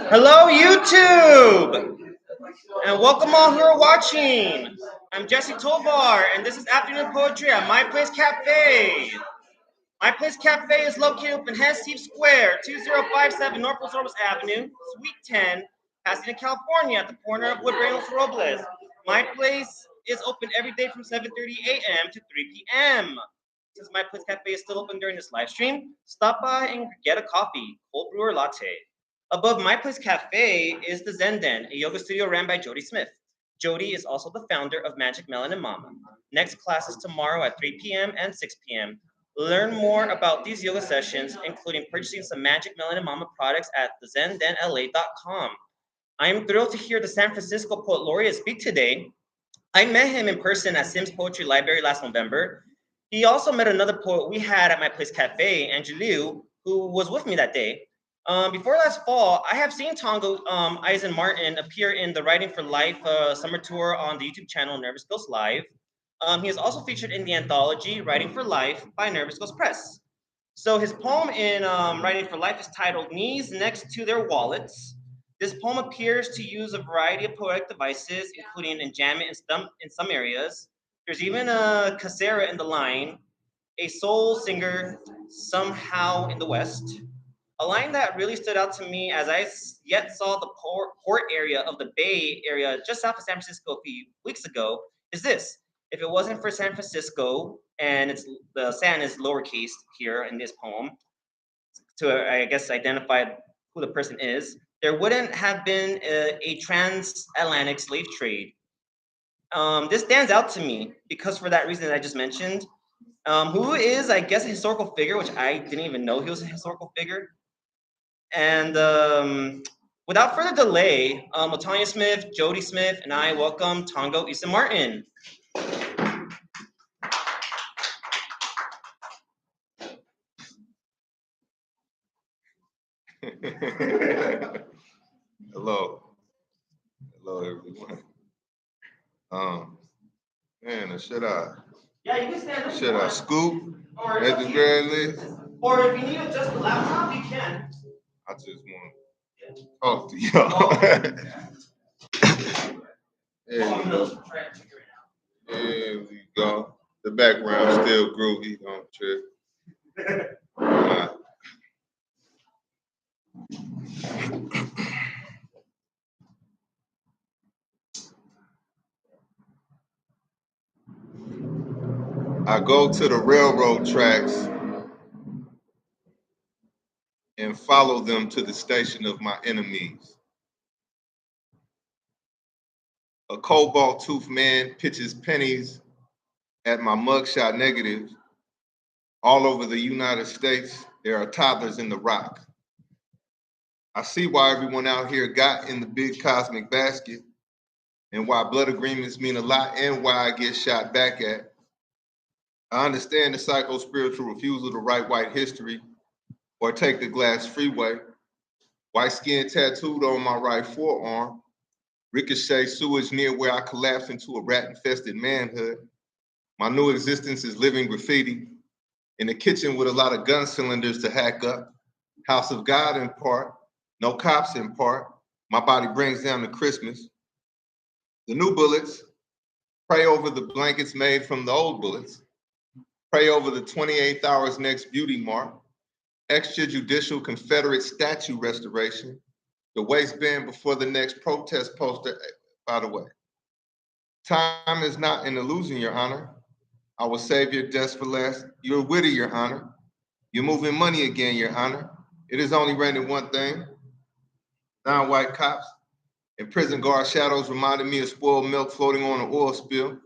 Hello, YouTube! And welcome all who are watching. I'm Jesse Tovar, and this is Afternoon Poetry at My Place Cafe. My Place Cafe is located in Hennessy Square, 2057 Northwest Robles Avenue, Suite 10, Pasadena, California, at the corner of Woodbury and Los Robles. My Place is open every day from 7:30 a.m. to 3 p.m. Since My Place Cafe is still open during this live stream, stop by and get a coffee, cold brew or latte. Above My Place Cafe is the Zen Den, a yoga studio ran by Jody Smith. Jody is also the founder of Magic Melon and Mama. Next class is tomorrow at 3 p.m. and 6 p.m. Learn more about these yoga sessions, including purchasing some Magic Melon and Mama products at thezendenla.com. I am thrilled to hear the San Francisco poet Laureate speak today. I met him in person at Sims Poetry Library last November. He also met another poet we had at My Place Cafe, Angeliu, who was with me that day. Before last fall, I have seen Tongo Eisen-Martin appear in the Writing for Life summer tour on the YouTube channel Nervous Ghost Live. He is also featured in the anthology Writing for Life by Nervous Ghost Press. So his poem in Writing for Life is titled Knees Next to Their Wallets. This poem appears to use a variety of poetic devices, including enjambment in some areas. There's even a casera in the line, a soul singer somehow in the West. A line that really stood out to me as I yet saw the port area of the Bay Area just south of San Francisco a few weeks ago is this. If it wasn't for San Francisco, and the San is lowercase here in this poem, to I guess identify who the person is, there wouldn't have been a transatlantic slave trade. This stands out to me because for that reason that I just mentioned, who is, I guess, a historical figure, which I didn't even know he was a historical figure. And without further delay, Latanya Smith, Jody Smith, and I welcome Tongo Eisen-Martin. Hello. Hello, everyone. Man, should I? Yeah, you can stand up. Should I scoop at the very least? Or if you need to adjust the laptop, you can. I just want to talk to y'all. There we go. The background still groovy, don't trip. I go to the railroad tracks and follow them to the station of my enemies. A cobalt-toothed man pitches pennies at my mugshot negative. All over the United States, there are toddlers in the rock. I see why everyone out here got in the big cosmic basket and why blood agreements mean a lot and why I get shot back at. I understand the psycho-spiritual refusal to write white history or take the glass freeway. White skin tattooed on my right forearm, ricochet sewage near where I collapsed into a rat-infested manhood. My new existence is living graffiti in a kitchen with a lot of gun cylinders to hack up. House of God in part, no cops in part. My body brings down to Christmas. The new bullets, pray over the blankets made from the old bullets. Pray over the 28th hour's next beauty mark. Extrajudicial Confederate statue restoration. The waistband before the next protest poster, by the way. Time is not an illusion, Your Honor. I will save your deaths for last. You're witty, Your Honor. You're moving money again, Your Honor. It is only raining one thing. Non-white cops and prison guard shadows reminded me of spoiled milk floating on an oil spill.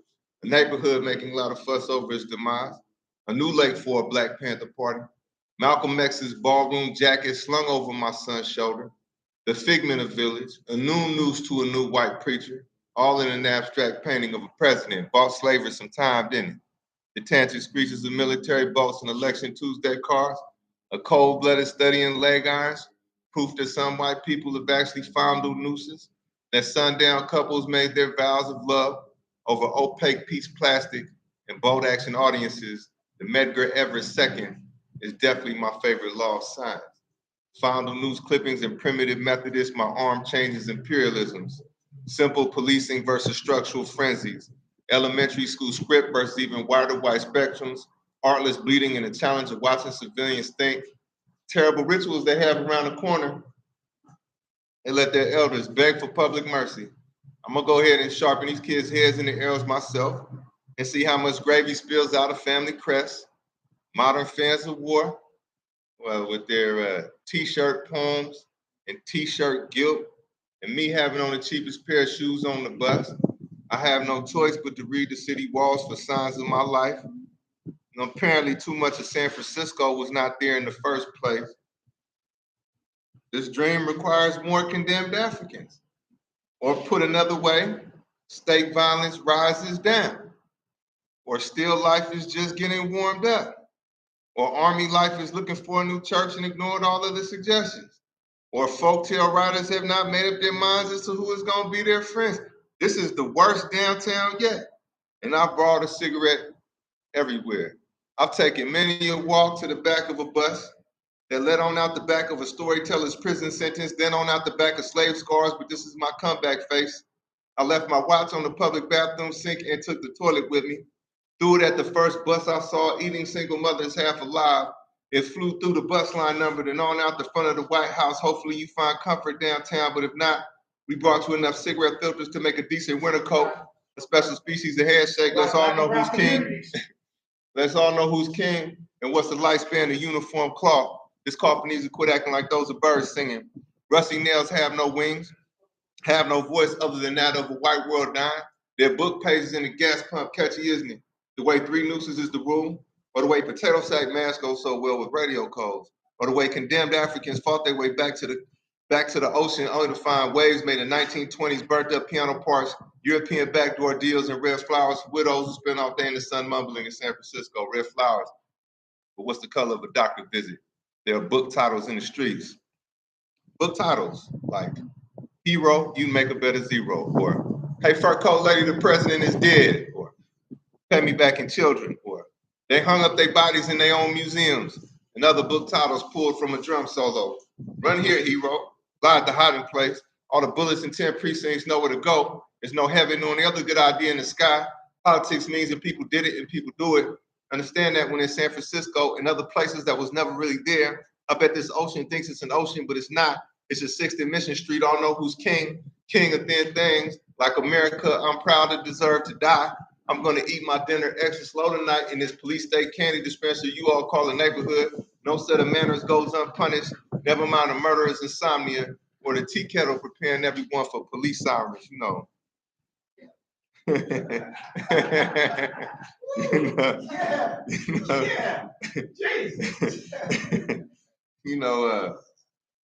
A neighborhood making a lot of fuss over its demise. A new lake for a Black Panther party. Malcolm X's ballroom jacket slung over my son's shoulder. The figment of village, a new noose to a new white preacher, all in an abstract painting of a president. Bought slavery some time, didn't it? The tantric screeches of military boats and election Tuesday cars, a cold-blooded study in leg irons, proof that some white people have actually fondled nooses, that sundown couples made their vows of love over opaque piece plastic and bold action audiences. The Medgar Evers II is definitely my favorite law of science. Fondle news clippings and primitive Methodists, my arm changes imperialisms. Simple policing versus structural frenzies. Elementary school script versus even wider white spectrums. Artless bleeding and the challenge of watching civilians think. Terrible rituals they have around the corner. They let their elders beg for public mercy. I'm gonna go ahead and sharpen these kids' heads in the arrows myself and see how much gravy spills out of family crest. Modern fans of war, well, with their t-shirt poems and t-shirt guilt, and me having on the cheapest pair of shoes on the bus. I have no choice but to read the city walls for signs of my life. And apparently too much of San Francisco was not there in the first place. This dream requires more condemned Africans. Or put another way, state violence rises down. Or still life is just getting warmed up. Or army life is looking for a new church and ignored all other suggestions. Or folktale writers have not made up their minds as to who is going to be their friends. This is the worst downtown yet. And I've brought a cigarette everywhere. I've taken many a walk to the back of a bus that led on out the back of a storyteller's prison sentence, then on out the back of slave scars, but this is my comeback face. I left my watch on the public bathroom sink and took the toilet with me. Threw it at the first bus I saw, eating single mothers half alive. It flew through the bus line number and on out the front of the White House. Hopefully you find comfort downtown, but if not, we brought you enough cigarette filters to make a decent winter coat, a special species of handshake. Let's all know who's king. Let's all know who's king and what's the lifespan of uniform cloth. This coffin needs to quit acting like those are birds singing. Rusty nails have no wings, have no voice other than that of a white world dying. Their book pages in the gas pump catchy, isn't it? The way 3 nooses is the rule, or the way potato sack masks go so well with radio codes, or the way condemned Africans fought their way back to the ocean only to find waves made in 1920s, burnt up piano parts, European backdoor deals, and red flowers for widows who spend all day in the sun mumbling in San Francisco. Red flowers. But what's the color of a doctor visit? There are book titles in the streets. Book titles like Hero, You Make a Better Zero, or Hey Fur Coat Lady, the President is Dead, or Pay Me Back in Children, or They Hung Up Their Bodies in Their Own Museums, and other book titles pulled from a drum solo. Run here, hero. Lie at the hiding place. All the bullets in 10 precincts know where to go. There's no heaven nor any other good idea in the sky. Politics means that people did it and people do it. Understand that when in San Francisco and other places that was never really there, I bet this ocean thinks it's an ocean, but it's not. It's just 6th and Mission Street. All know who's king. King of thin things. Like America, I'm proud to deserve to die. I'm gonna eat my dinner extra slow tonight in this police state candy dispenser you all call a neighborhood. No set of manners goes unpunished. Never mind a murderer's insomnia or the tea kettle preparing everyone for police sirens, you know. You know,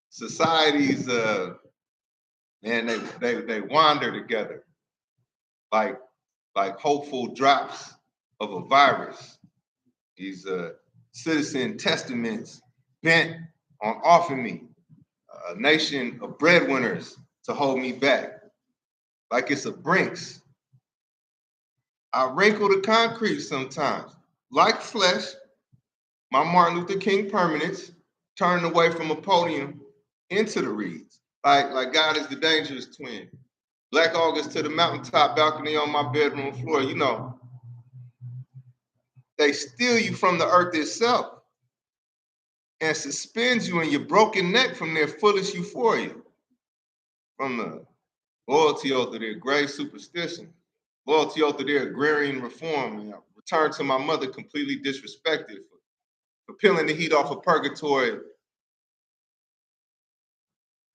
societies, man, they wander together like hopeful drops of a virus. These citizen testaments bent on offering me a nation of breadwinners to hold me back, like it's a Brinks. I wrinkle the concrete sometimes, like flesh. My Martin Luther King permanence, turning away from a podium into the reeds, like God is the dangerous twin. Black August to the mountaintop balcony on my bedroom floor. You know, they steal you from the earth itself and suspend you in your broken neck from their foolish euphoria, from the loyalty over their grave superstition, loyalty over their agrarian reform, and return to my mother completely disrespected for peeling the heat off of purgatory.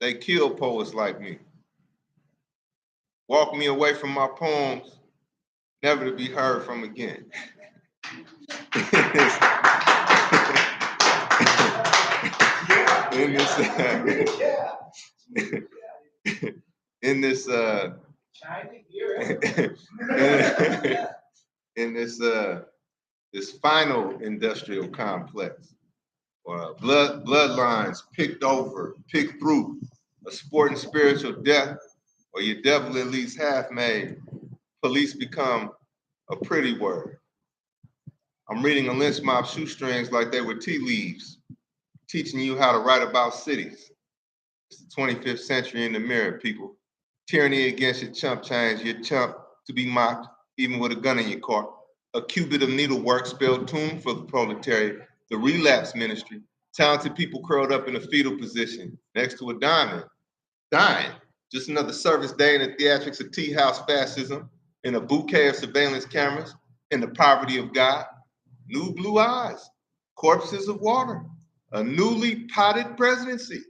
They kill poets like me. Walk me away from my poems, never to be heard from again. This final industrial complex, or bloodlines picked over, picked through, a sport and spiritual death, or your devil at least half made, police become a pretty word. I'm reading a lynch mob shoestrings like they were tea leaves. teaching you how to write about cities. It's the 25th century in the mirror, people. Tyranny against your chump change, your chump to be mocked, even with a gun in your car. A cubit of needlework spelled tomb for the proletariat, the relapse ministry, talented people curled up in a fetal position next to a diamond, dying. Just another service day in the theatrics of tea house fascism, in a bouquet of surveillance cameras, in the poverty of God. New blue eyes, corpses of water, a newly potted presidency.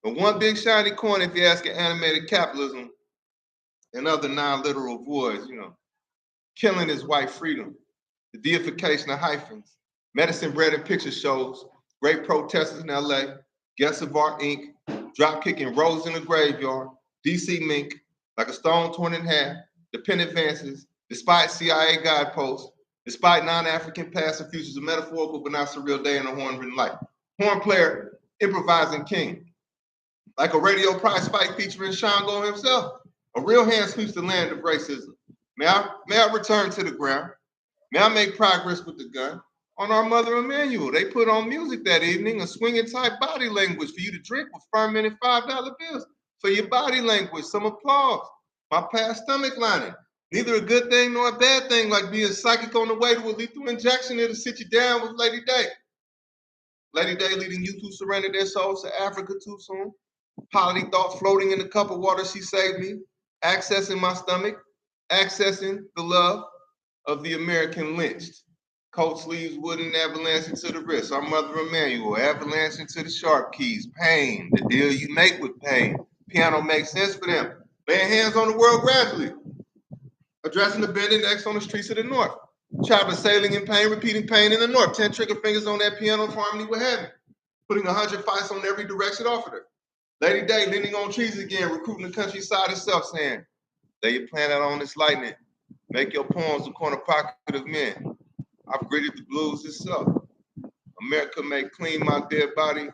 But one big shiny coin if you ask animated capitalism and other non-literal voids, killing is white freedom, the deification of hyphens, medicine bread and picture shows, great protesters in LA, Guests of Art Inc., drop kicking Rose in the graveyard, DC Mink, like a stone torn in half, dependent advances, despite CIA guideposts, despite non-African past and futures, a metaphorical but not surreal day in a horn-ridden life. Horn player, improvising king. Like a radio prize fight featuring Shango himself, a real hand sweeps the land of racism. May I return to the ground? May I make progress with the gun? On our mother Emmanuel, they put on music that evening, a swinging type body language for you to drink with fermented $5 bills. For your body language, some applause. My past stomach lining. Neither a good thing nor a bad thing, like being psychic on the way to a lethal injection that'll sit you down with Lady Day. Lady Day leading youth who surrendered their souls to Africa too soon. Holiday thought floating in the cup of water she saved me. Accessing my stomach, accessing the love of the American lynched. Coat sleeves, wooden avalanche into the wrist. Our mother Emmanuel, avalanche into the sharp keys. Pain, the deal you make with pain. Piano makes sense for them. Laying hands on the world gradually. Addressing the bending necks on the streets of the north. Chopper sailing in pain, repeating pain in the north. 10 trigger fingers on that piano for harmony with heaven. Putting 100 fights on every direction offered her. Lady Day leaning on trees again, recruiting the countryside itself, saying, lay your planet on this lightning. Make your poems the corner pocket of men. I've gritted the blues itself. America may clean my dead body,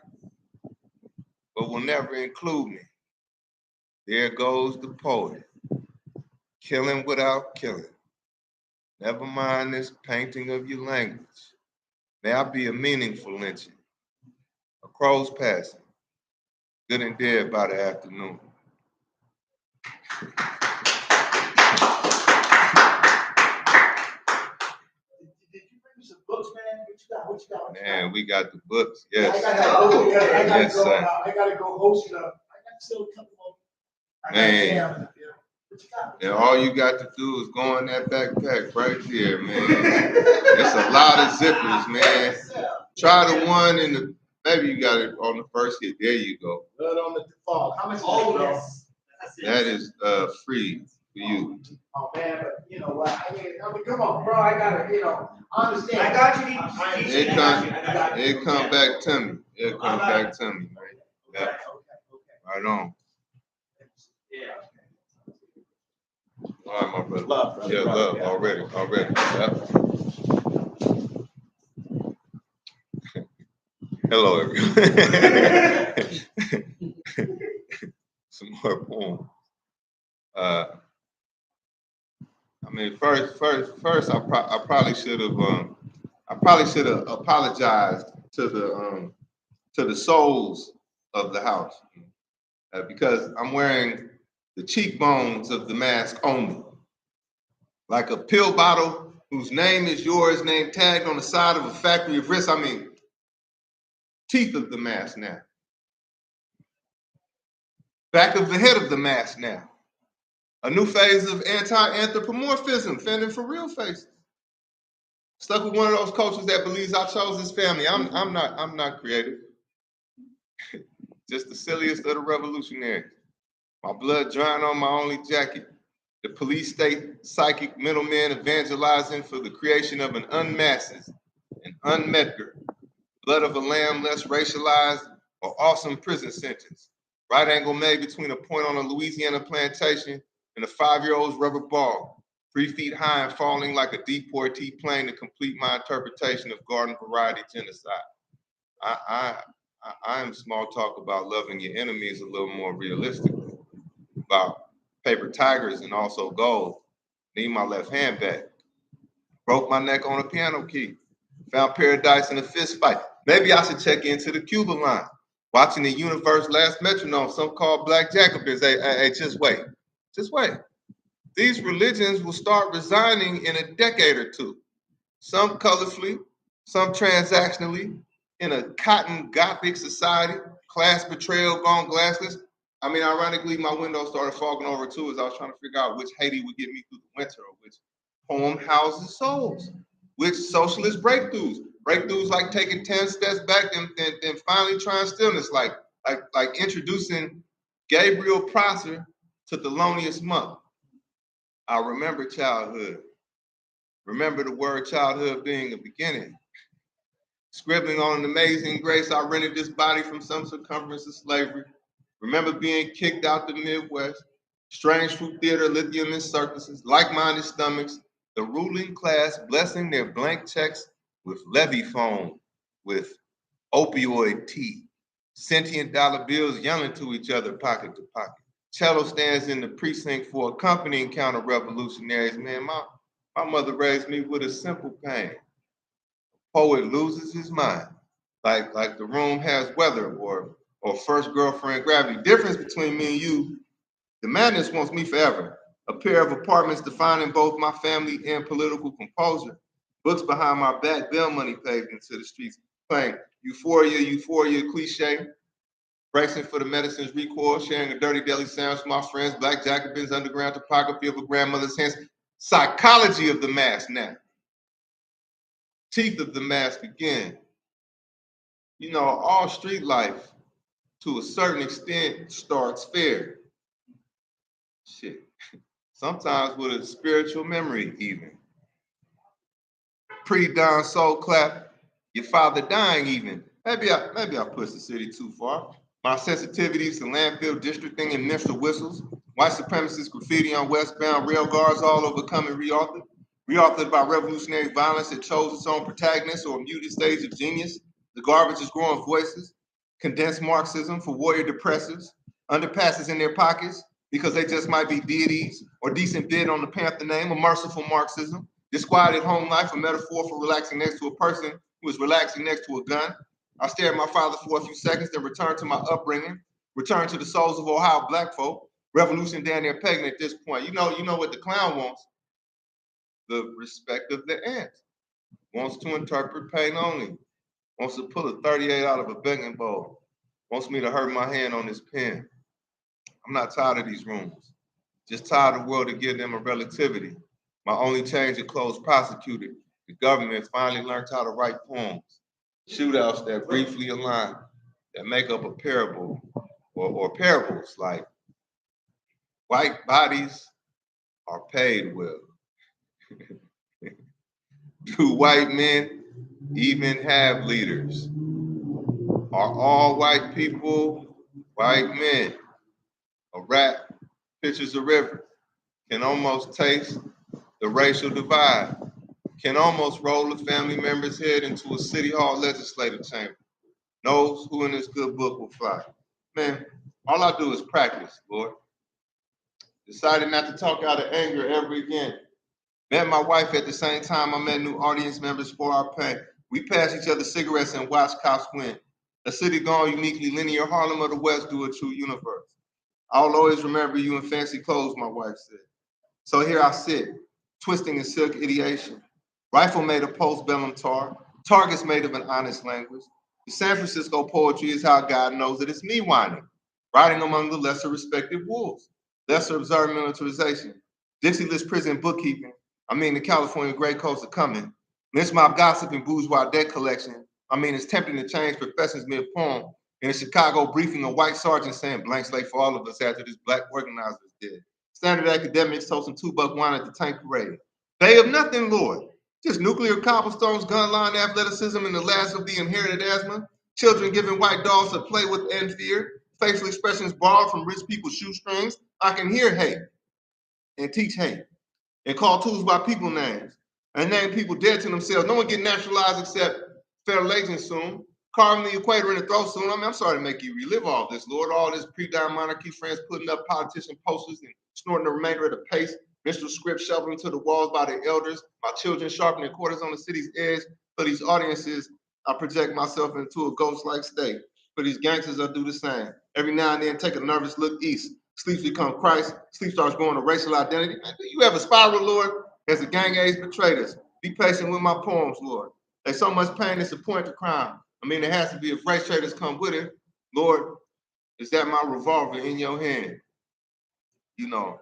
but will never include me. There goes the poet, killing without killing. Never mind this painting of your language. May I be a meaningful lynching. A crow's passing, good and dead by the afternoon. Books, man. What you got? Man, we got the books. Yes. I gotta go host I got still a couple more. Man. And all you got to do is go in that backpack right there, man. It's a lot of zippers, man. Try the one in the, maybe you got it on the first hit. There you go. Blood on the default. How much is that, bro? Yes. That is free for you. Oh man, but you know what? I mean, come on, bro. I gotta, understand. I got you. It come back to me. It'll come back to me, man. Yeah. Right on. Yeah. All right, my brother. Love, brother. Yeah, love already. Yep. Hello, everyone. Some more poems. I mean, first, I probably should have apologized to the souls of the house because I'm wearing the cheekbones of the mask only, like a pill bottle whose name is yours, name tagged on the side of a factory of wrists. I mean, teeth of the mask now, back of the head of the mask now. A new phase of anti-anthropomorphism, fending for real faces. Stuck with one of those cultures that believes I chose this family. I'm not creative. Just the silliest of the revolutionaries. My blood drying on my only jacket. The police state psychic middlemen evangelizing for the creation of an unmasked and unmetger. Blood of a lamb less racialized or awesome prison sentence. Right angle made between a point on a Louisiana plantation and a 5-year-old's rubber ball, 3 feet high and falling like a deportee plane to complete my interpretation of garden variety genocide. I am small talk about loving your enemies a little more realistically, about paper tigers and also gold. Need my left hand back. Broke my neck on a piano key. Found paradise in a fist fight. Maybe I should check into the Cuban line. Watching the universe last metronome, some call black Jacobins. Hey, just wait. Just wait. These religions will start resigning in a decade or two. Some colorfully, some transactionally, in a cotton gothic society, class betrayal gone glassless. I mean, ironically, my window started fogging over too as I was trying to figure out which Haiti would get me through the winter or which poem houses souls, which socialist breakthroughs like taking 10 steps back and then finally trying stillness, like introducing Gabriel Prosser to Thelonious Monk. I remember childhood. Remember the word childhood being a beginning. Scribbling on an amazing grace, I rented this body from some circumference of slavery. Remember being kicked out the Midwest. Strange fruit theater, lithium and circuses, like-minded stomachs, the ruling class blessing their blank checks with levy phone, with opioid tea, sentient dollar bills yelling to each other pocket to pocket. Cello stands in the precinct for accompanying counter-revolutionaries. Man, my mother raised me with a simple pain. Poet loses his mind, like the room has weather or first girlfriend gravity. Difference between me and you, the madness wants me forever. A pair of apartments defining both my family and political composure. Books behind my back, bail money paved into the streets, playing euphoria cliche. Bracing for the medicine's recoil, sharing a dirty deli sandwich with my friends, black Jacobins, underground topography of a grandmother's hands, psychology of the mask now. Teeth of the mask again. You know, all street life, to a certain extent, starts fair. Shit. Sometimes with a spiritual memory, even. Pre-dawn soul clap, your father dying even. Maybe I pushed the city too far. My sensitivities to landfill districting and minstrel whistles, white supremacist graffiti on westbound rail guards all over coming reauthored. Reauthored by revolutionary violence that chose its own protagonist or a muted stage of genius. The garbage is growing voices. Condensed Marxism for warrior depressors. Underpasses in their pockets because they just might be deities or decent bid on the panther name. A merciful Marxism. Disquieted home life, a metaphor for relaxing next to a person who is relaxing next to a gun. I stare at my father for a few seconds, then return to my upbringing, return to the souls of Ohio black folk. Revolution down there pegging at this point. You know what the clown wants. The respect of the ant. Wants to interpret pain only. Wants to pull a 38 out of a begging bowl. Wants me to hurt my hand on his pen. I'm not tired of these rooms. Just tired of the world to give them a relativity. My only change of clothes prosecuted. The government finally learned how to write poems. Shootouts that briefly align, that make up a parable, or parables like white bodies are paid well. Do white men even have leaders? Are all white people white men? A rap pictures a river, can almost taste the racial divide, can almost roll a family member's head into a city hall legislative chamber. Knows who in this good book will fly. Man, all I do is practice, Lord. Decided not to talk out of anger ever again. Met my wife at the same time I met new audience members for our pay. We passed each other cigarettes and watched cops win. A city gone uniquely linear, Harlem of the West do a true universe. I'll always remember you in fancy clothes, my wife said. So here I sit, twisting in silk ideation. Rifle made of postbellum tar, targets made of an honest language. The San Francisco poetry is how God knows that it's me whining, riding among the lesser respected wolves, lesser observed militarization, Dixie list prison bookkeeping. I mean, the California gray coats are coming. Lynch mob gossip and bourgeois debt collection. I mean, it's tempting to change professions mid-poem. In a Chicago briefing, a white sergeant saying blank slate for all of us after this black organizer is dead. Standard academics toasting $2 wine at the tank parade. They of nothing, Lord. Just nuclear cobblestones, gun line athleticism, and the last of the inherited asthma. Children giving white dolls to play with and fear. Facial expressions borrowed from rich people's shoestrings. I can hear hate and teach hate and call tools by people names and name people dead to themselves. No one get naturalized except federal agents soon. Carving the equator in the throat soon. I mean, I'm sorry to make you relive all this, Lord. All this pre-dime monarchy friends putting up politician posters and snorting the remainder of the pace. Minstrel script shoveling to the walls by the elders. My children sharpening quarters on the city's edge for these audiences I project myself into a ghost-like state. For these gangsters, I do the same. Every now and then, take a nervous look east. Sleep become Christ. Sleep starts growing a racial identity. Man, do you ever spiral, Lord? As the gang aides betrayed us. Be patient with my poems, Lord. There's so much pain, it's a point to crime. I mean, it has to be if race traders come with it. Lord, is that my revolver in your hand? You know,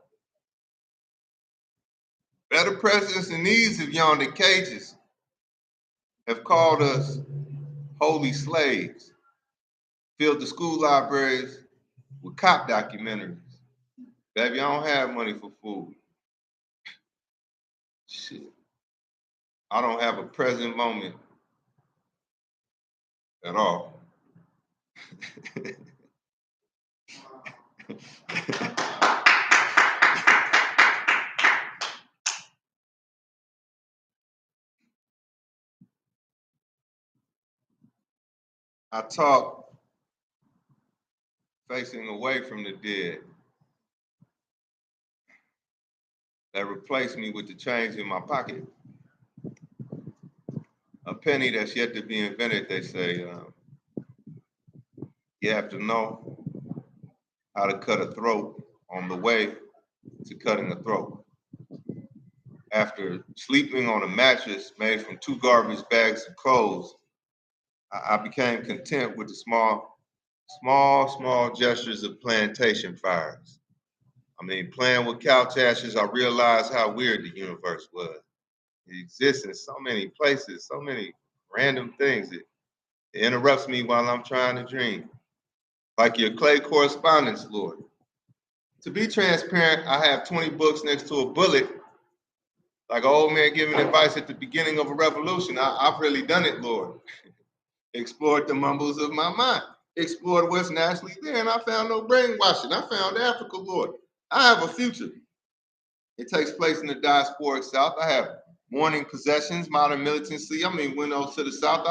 better presidents than these have yawned in cages, have called us holy slaves, filled the school libraries with cop documentaries. Baby, I don't have money for food. Shit. I don't have a present moment at all. I talk facing away from the dead that replaced me with the change in my pocket. A penny that's yet to be invented, they say. You have to know how to cut a throat on the way to cutting a throat. After sleeping on a mattress made from 2 garbage bags of clothes, I became content with the small gestures of plantation fires. I mean, playing with couch ashes, I realized how weird the universe was. It exists in so many places, so many random things. It interrupts me while I'm trying to dream. Like your clay correspondence, Lord. To be transparent, I have 20 books next to a bullet, like an old man giving advice at the beginning of a revolution. I've really done it, Lord. Explored the mumbles of my mind. Explored what's naturally there, and I found no brainwashing. I found Africa, Lord. I have a future. It takes place in the diasporic South. I have morning possessions, modern militancy. I mean, windows to the South.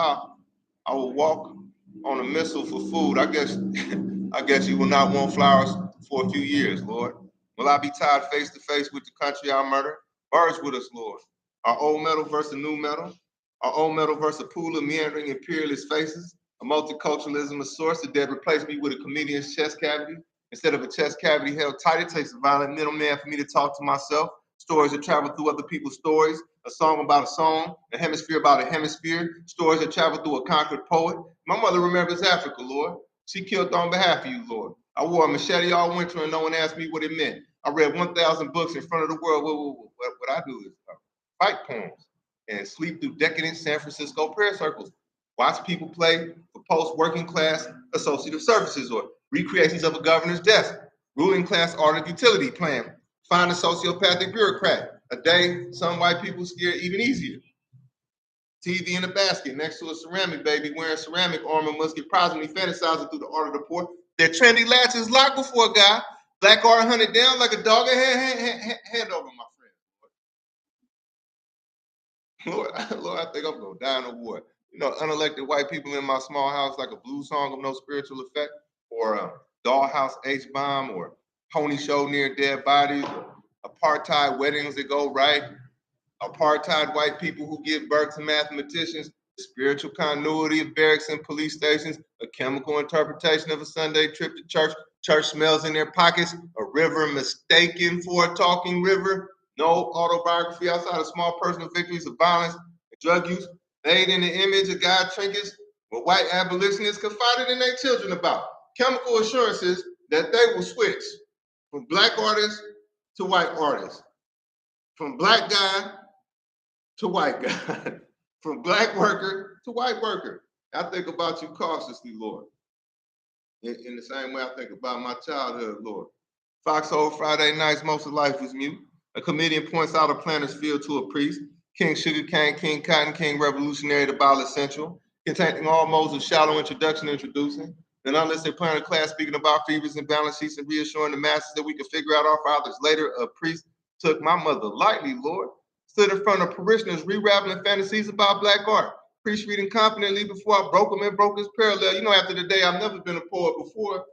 I will walk on a missile for food. I guess you will not want flowers for a few years, Lord. Will I be tied face to face with the country I murder? Merge with us, Lord. Our old metal versus new metal. Our old metal versus a pool of meandering imperialist faces. A multiculturalism, a source of dead replaced me with a comedian's chest cavity. Instead of a chest cavity held tight, it takes a violent middleman for me to talk to myself. Stories that travel through other people's stories. A song about a song. A hemisphere about a hemisphere. Stories that travel through a conquered poet. My mother remembers Africa, Lord. She killed on behalf of you, Lord. I wore a machete all winter and no one asked me what it meant. I read 1,000 books in front of the world. What I do is fight poems and sleep through decadent San Francisco prayer circles. Watch people play for post-working class associative services or recreations of a governor's desk. Ruling class art of utility plan. Find a sociopathic bureaucrat. A day some white people steer even easier. TV in a basket next to a ceramic baby wearing ceramic armor must get prosperly fantasizing through the art of the poor. Their trendy latches locked before a guy. Black art hunted down like a dog. Hand over, my friend. Lord, I think I'm going to die in a war. You know, unelected white people in my small house like a blues song of no spiritual effect, or a dollhouse H-bomb, or pony show near dead bodies, or apartheid weddings that go right, apartheid white people who give birth to mathematicians, spiritual continuity of barracks and police stations, a chemical interpretation of a Sunday trip to church smells in their pockets, a river mistaken for a talking river, no autobiography outside of small personal victories of violence and drug use, made in the image of God trinkets, what white abolitionists confided in their children about, chemical assurances that they will switch from black artists to white artists, from black guy to white guy, from black worker to white worker. I think about you cautiously, Lord. In the same way I think about my childhood, Lord. Foxhole Friday nights, most of life was mute. A comedian points out a planter's field to a priest. King Sugarcane, King Cotton, King Revolutionary, the Ball Essential, containing all modes of shallow introduction introducing. Then unless they plan a class speaking about fevers and balance sheets and reassuring the masses that we could figure out our fathers later, a priest took my mother lightly, Lord. Stood in front of parishioners re-rattling fantasies about black art. Priest reading confidently before I broke him and broke his parallel. You know, after the day I've never been a poet before.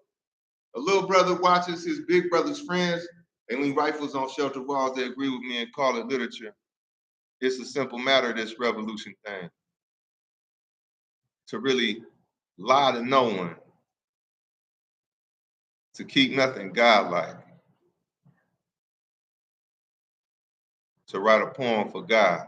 A little brother watches his big brother's friends and lean rifles on shelter walls. They agree with me and call it literature. It's a simple matter, this revolution thing. to really lie to no one, to keep nothing godlike, to write a poem for God.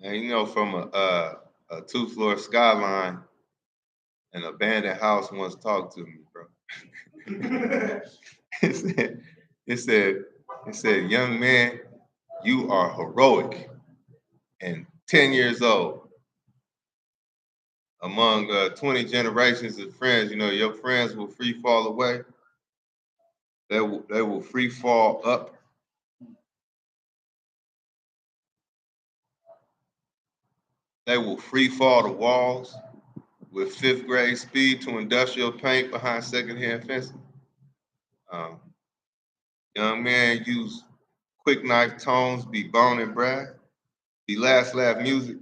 And you know, from a 2-floor skyline, an abandoned house once talked to me, bro. it said, young man, you are heroic and 10 years old. Among 20 generations of friends, you know, your friends will free fall away. They will free fall up. They will free fall the walls with 5th grade speed to industrial paint behind secondhand fencing. Young man, use quick knife tones, be bone and brass, be last laugh music.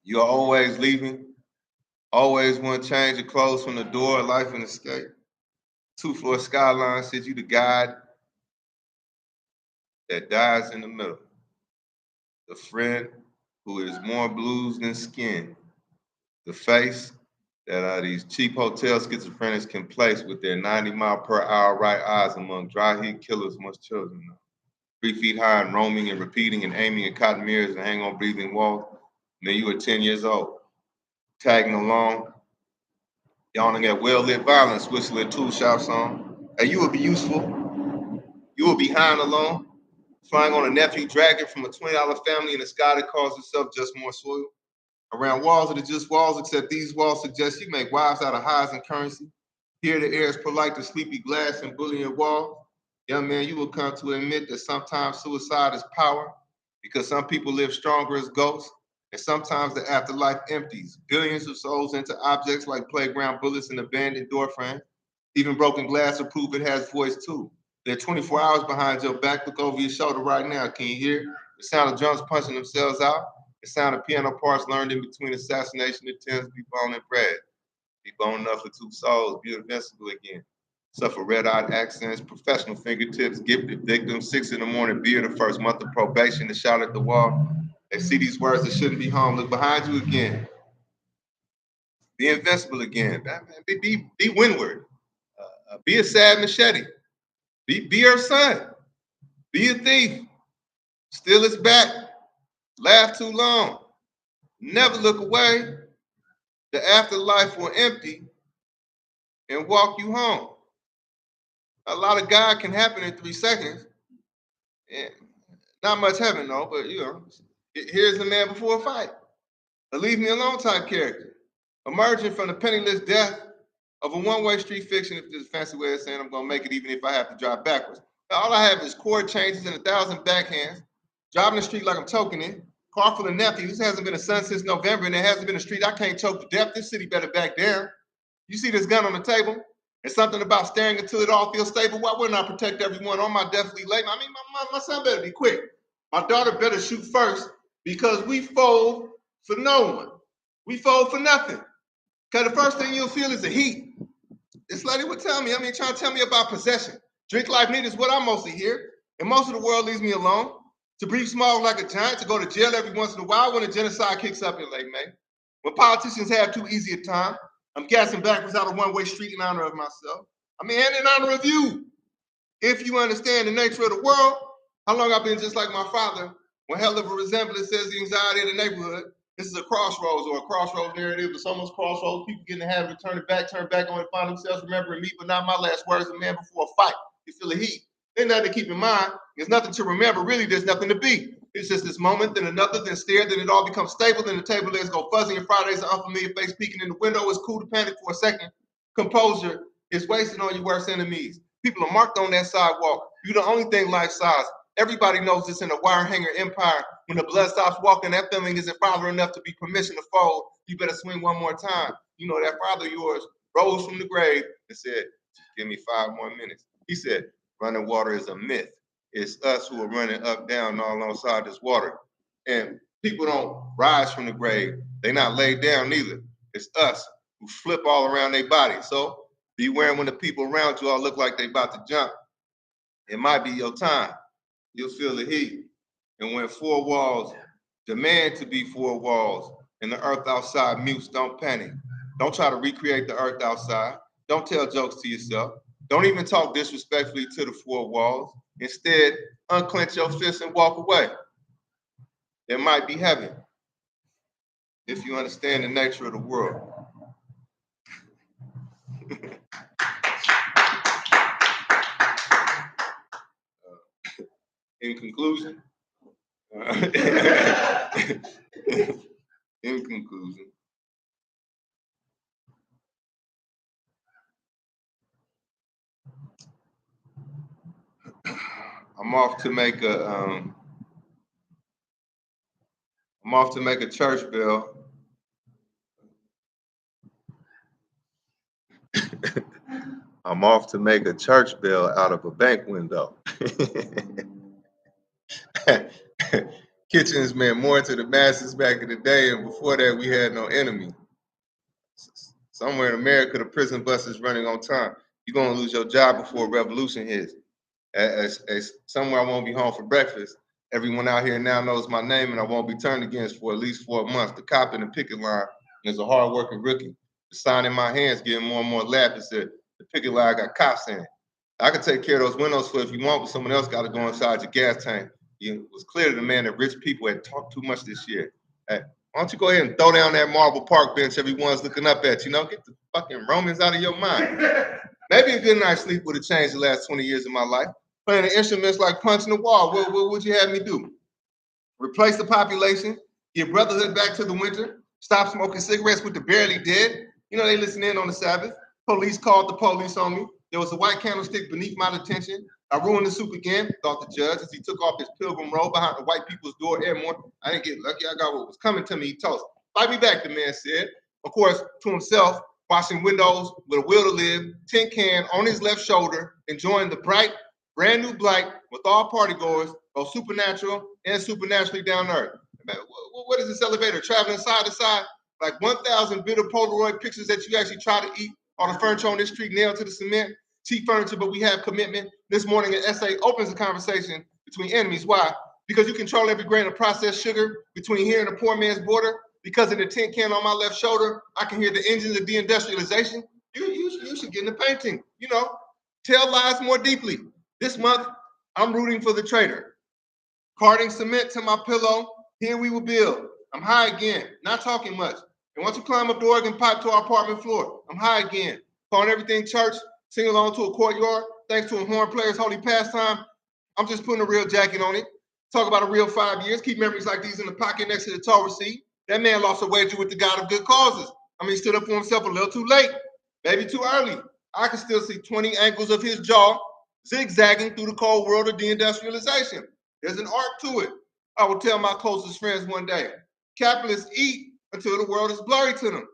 You're always leaving, always want to change your clothes from the door, life and escape. 2-floor skyline said you the guide that dies in the middle. The friend who is more blues than skin. The face that these cheap hotel schizophrenics can place with their 90-mile-per-hour right eyes among dry heat killers most children know. 3 feet high and roaming and repeating and aiming at cotton mirrors and hang on breathing walls. Man, you were 10 years old, tagging along, yawning at well-lit violence, whistling tool shop song. Hey, you will be useful. You will be behind alone, flying on a nephew dragon from a $20 family in a sky that calls itself just more soil. Around walls that are just walls, except these walls suggest you make wives out of highs and currency. Here the air is polite to sleepy glass and bullying walls. Young man, you will come to admit that sometimes suicide is power because some people live stronger as ghosts, and sometimes the afterlife empties billions of souls into objects like playground bullets and abandoned door frames. Even broken glass will prove it has voice too. They're 24 hours behind your back. Look over your shoulder right now. Can you hear the sound of drums punching themselves out? The sound of piano parts learned in between assassination attempts, be bone and bread. Be bone enough for 2 souls, be invincible again. Suffer red-eyed accents, professional fingertips, gifted victims, 6 in the morning beer, the first month of probation, to shout at the wall. They see these words that shouldn't be home. Look behind you again. Be invincible again. Be windward. Be a sad machete. Be her son. Be a thief. Steal its back. Laugh too long. Never look away. The afterlife will empty and walk you home. A lot of God can happen in 3 seconds. Yeah. Not much heaven though, but you know, here's the man before a fight. A leave me alone type character. Emerging from the penniless death of a one-way street fiction, if there's a fancy way of saying I'm gonna make it even if I have to drive backwards. Now, all I have is chord changes and 1,000 backhands. Driving the street like I'm choking it. Car full of nephews. Hasn't been a sun since November, and there hasn't been a street I can't choke to death. This city better back down. You see this gun on the table? It's something about staring until it all feels stable. Why wouldn't I protect everyone on my deathly late? I mean, my son better be quick. My daughter better shoot first because we fold for no one. We fold for nothing. Because the first thing you'll feel is the heat. This lady would tell me, trying to tell me about possession. Drink life need is what I mostly hear. And most of the world leaves me alone. To breathe small like a giant, to go to jail every once in a while when a genocide kicks up in late May. When politicians have too easy a time, I'm gassing backwards out a one-way street in honor of myself. And in honor of you. If you understand the nature of the world, how long I've been just like my father, when hell of a resemblance says the anxiety in the neighborhood. This is a crossroads or a crossroads narrative. It's almost crossroads. People get in the habit of turn back on and find themselves remembering me, but not my last words, a man before a fight. You feel the heat. There's nothing to keep in mind. There's nothing to remember. Really, there's nothing to be. It's just this moment, then another, then stare, then it all becomes stable, then the table legs go fuzzy, and Friday's an unfamiliar face peeking in the window. It's cool to panic for a second. Composure is wasted on your worst enemies. People are marked on that sidewalk. You're the only thing life size. Everybody knows this in a wire hanger empire. When the blood stops walking, that feeling isn't father enough to be permission to fold. You better swing one more time. You know that father of yours rose from the grave and said, "Give me 5 more minutes." He said, running water is a myth. It's us who are running up, down, all alongside this water. And people don't rise from the grave. They're not laid down neither. It's us who flip all around their body. So beware when the people around you all look like they about to jump. It might be your time. You'll feel the heat. And when four walls demand to be four walls and the earth outside mutes, don't panic. Don't try to recreate the earth outside. Don't tell jokes to yourself. Don't even talk disrespectfully to the four walls. Instead, unclench your fists and walk away. There might be heaven if you understand the nature of the world. In conclusion, in conclusion, I'm off to make a church bell. I'm off to make a church bell out of a bank window. Kitchens meant more to the masses back in the day, and before that, we had no enemy. Somewhere in America, the prison bus is running on time. You're gonna lose your job before revolution hits. As somewhere I won't be home for breakfast. Everyone out here now knows my name, and I won't be turned against for at least 4 months. The cop in the picket line is a hard-working rookie. The sign in my hands getting more and more laugh. It said, "The picket line got cops in it." I can take care of those windows for if you want, but someone else got to go inside your gas tank. It was clear to the man that rich people had talked too much this year. Hey, why don't you go ahead and throw down that marble park bench everyone's looking up at? Get the fucking Romans out of your mind. Maybe a good night's sleep would have changed the last 20 years of my life. Playing the instruments like punching the wall. What would you have me do? Replace the population, give brotherhood back to the winter, stop smoking cigarettes with the barely dead. They listen in on the Sabbath. Police called the police on me. There was a white candlestick beneath my detention. I ruined the soup again, thought the judge, as he took off his pilgrim robe behind the white people's door. Airmore, I didn't get lucky. I got what was coming to me. He told us, "Fight me back," the man said. Of course, to himself, washing windows with a will to live, tin can on his left shoulder, enjoying the bright, brand new blight with all party goers, both supernatural and supernaturally down to earth. What is this elevator? Traveling side to side? Like 1,000 bitter Polaroid pictures that you actually try to eat on the furniture on this street nailed to the cement. Cheap furniture, but we have commitment. This morning, an essay opens a conversation between enemies. Why? Because you control every grain of processed sugar between here and the poor man's border. Because of the tin can on my left shoulder, I can hear the engines of deindustrialization. You should get in the painting. Tell lies more deeply. This month, I'm rooting for the traitor. Carting cement to my pillow, here we will build. I'm high again, not talking much. And once you climb up the organ pipe to our apartment floor, I'm high again. Calling everything church, sing along to a courtyard, thanks to a horn player's holy pastime. I'm just putting a real jacket on it. Talk about a real 5 years. Keep memories like these in the pocket next to the toll receipt. That man lost a wager with the God of good causes. He stood up for himself a little too late, maybe too early. I can still see 20 angles of his jaw zigzagging through the cold world of deindustrialization. There's an art to it. I will tell my closest friends one day. Capitalists eat until the world is blurry to them.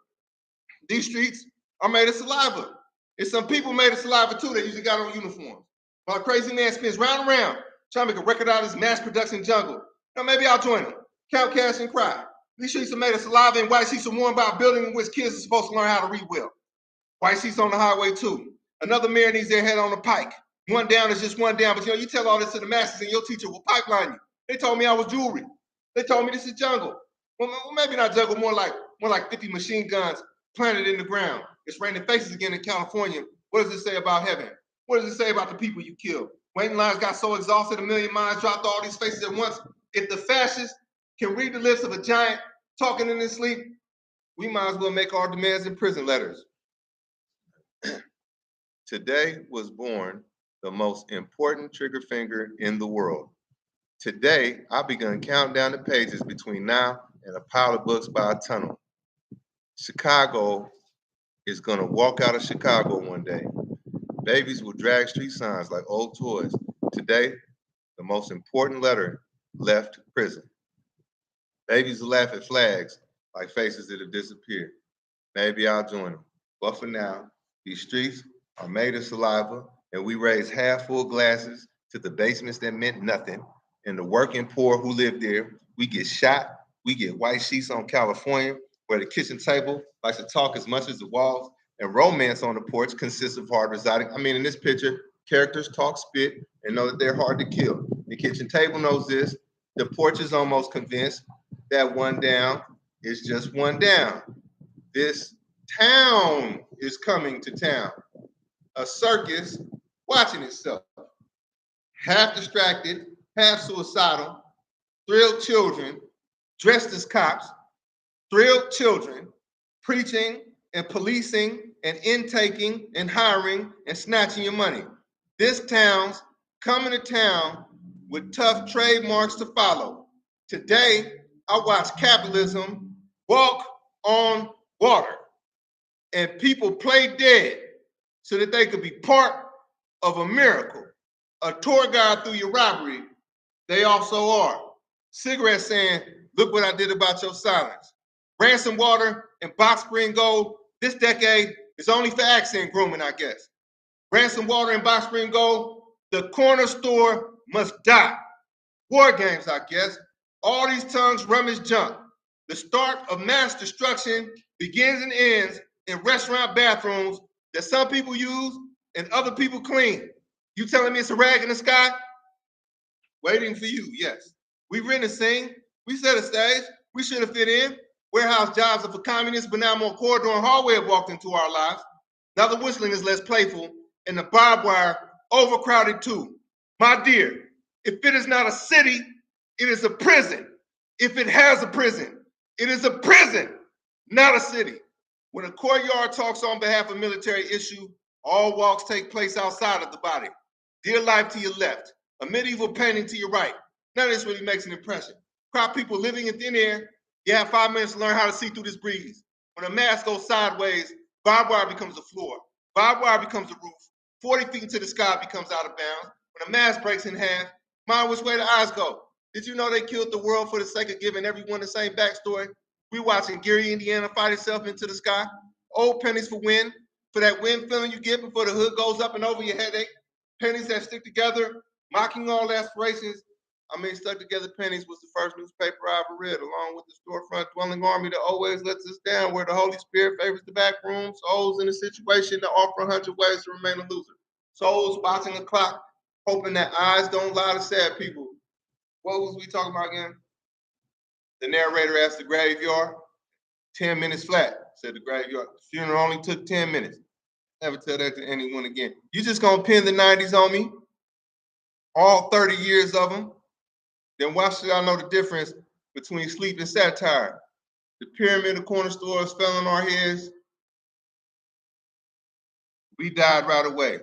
These streets are made of saliva. There's some people made of saliva too that usually got on uniforms. While a crazy man spins round and round trying to make a record out of this mass production jungle. Maybe I'll join him. Count cash and cry. These streets are made of saliva and white sheets are worn by a building in which kids are supposed to learn how to read well. White sheets on the highway too. Another mayor needs their head on the pike. One down is just one down, but you tell all this to the masses and your teacher will pipeline you. They told me I was jewelry. They told me this is jungle. Well, maybe not jungle, more like 50 machine guns planted in the ground. It's raining faces again in California. What does it say about heaven? What does it say about the people you killed? Waiting lines got so exhausted, a million minds dropped all these faces at once. If the fascists can read the lips of a giant talking in his sleep, we might as well make our demands in prison letters. Today was born the most important trigger finger in the world. Today, I begun counting down the pages between now and a pile of books by a tunnel. Chicago is gonna walk out of Chicago one day. Babies will drag street signs like old toys. Today, the most important letter left prison. Babies will laugh at flags like faces that have disappeared. Maybe I'll join them. But for now, these streets are made of saliva, and we raise half full glasses to the basements that meant nothing, and the working poor who lived there. We get shot. We get white sheets on California, where the kitchen table likes to talk as much as the walls, and romance on the porch consists of hard residing. I mean, in this picture, characters talk, spit, and know that they're hard to kill. The kitchen table knows this. The porch is almost convinced that one down is just one down. This town is coming to town. A circus watching itself. Half distracted, half suicidal, thrilled children dressed as cops, thrilled children preaching and policing and intaking and hiring and snatching your money. This town's coming to town with tough trademarks to follow. Today, I watch capitalism walk on water, and people play dead so that they could be part of a miracle. A tour guide through your robbery, they also are. Cigarettes saying, look what I did about your silence. Ransom water and box spring gold, this decade is only for accent grooming, I guess. Ransom water and box spring gold, the corner store must die. War games, I guess. All these tongues rummage junk. The start of mass destruction begins and ends in restaurant bathrooms that some people use and other people clean. You telling me it's a rag in the sky? Waiting for you, yes. We written a scene. We set a stage. We should have fit in. Warehouse jobs are for communists, but now more corridor and hallway have walked into our lives. Now the whistling is less playful, and the barbed wire overcrowded too. My dear, if it is not a city, it is a prison. If it has a prison, it is a prison, not a city. When a courtyard talks on behalf of military issue, all walks take place outside of the body. Dear life to your left, a medieval painting to your right. None of this really makes an impression. Crowd people living in thin air. You have 5 minutes to learn how to see through this breeze. When a mask goes sideways, barbed wire becomes the floor. Barbed wire becomes the roof. 40 feet into the sky becomes out of bounds. When a mask breaks in half, mind which way the eyes go. Did you know they killed the world for the sake of giving everyone the same backstory? We watching Gary, Indiana fight itself into the sky. Old pennies for wind, for that wind feeling you get before the hood goes up and over your headache. Pennies that stick together, mocking all aspirations. I mean, stuck together pennies was the first newspaper I ever read, along with the storefront dwelling army that always lets us down, where the Holy Spirit favors the back room, souls in a situation that offer 100 ways to remain a loser. Souls watching the clock, hoping that eyes don't lie to sad people. What was we talking about again? The narrator asked the graveyard. 10 minutes flat, said the graveyard. The funeral only took 10 minutes. Never tell that to anyone again. You just gonna pin the 90s on me? All 30 years of them? Then why should I know the difference between sleep and satire? The pyramid of corner stores fell on our heads. We died right away.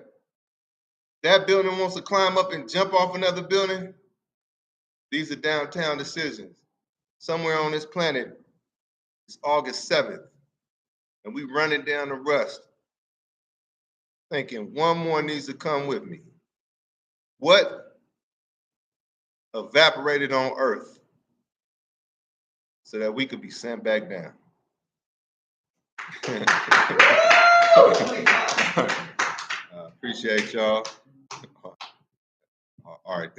That building wants to climb up and jump off another building. These are downtown decisions. Somewhere on this planet, it's August 7th, and we running down the rust, thinking one more needs to come with me. What evaporated on Earth so that we could be sent back down? Appreciate y'all. All right.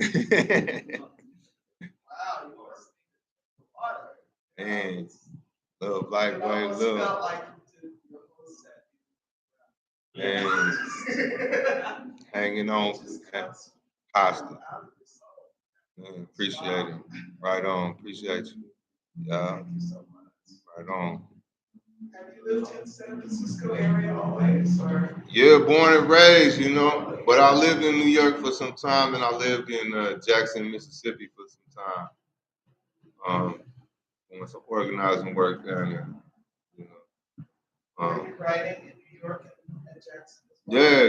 And love, life, way, love. And hanging on pasta. Appreciate it. Right on. Appreciate you. Yeah. Right on. Have you lived in San Francisco area always, or? Yeah, born and raised, you know. But I lived in New York for some time, and I lived in Jackson, Mississippi for some time. Doing some organizing work down there. You know. Were you writing in New York and Jackson? Yeah.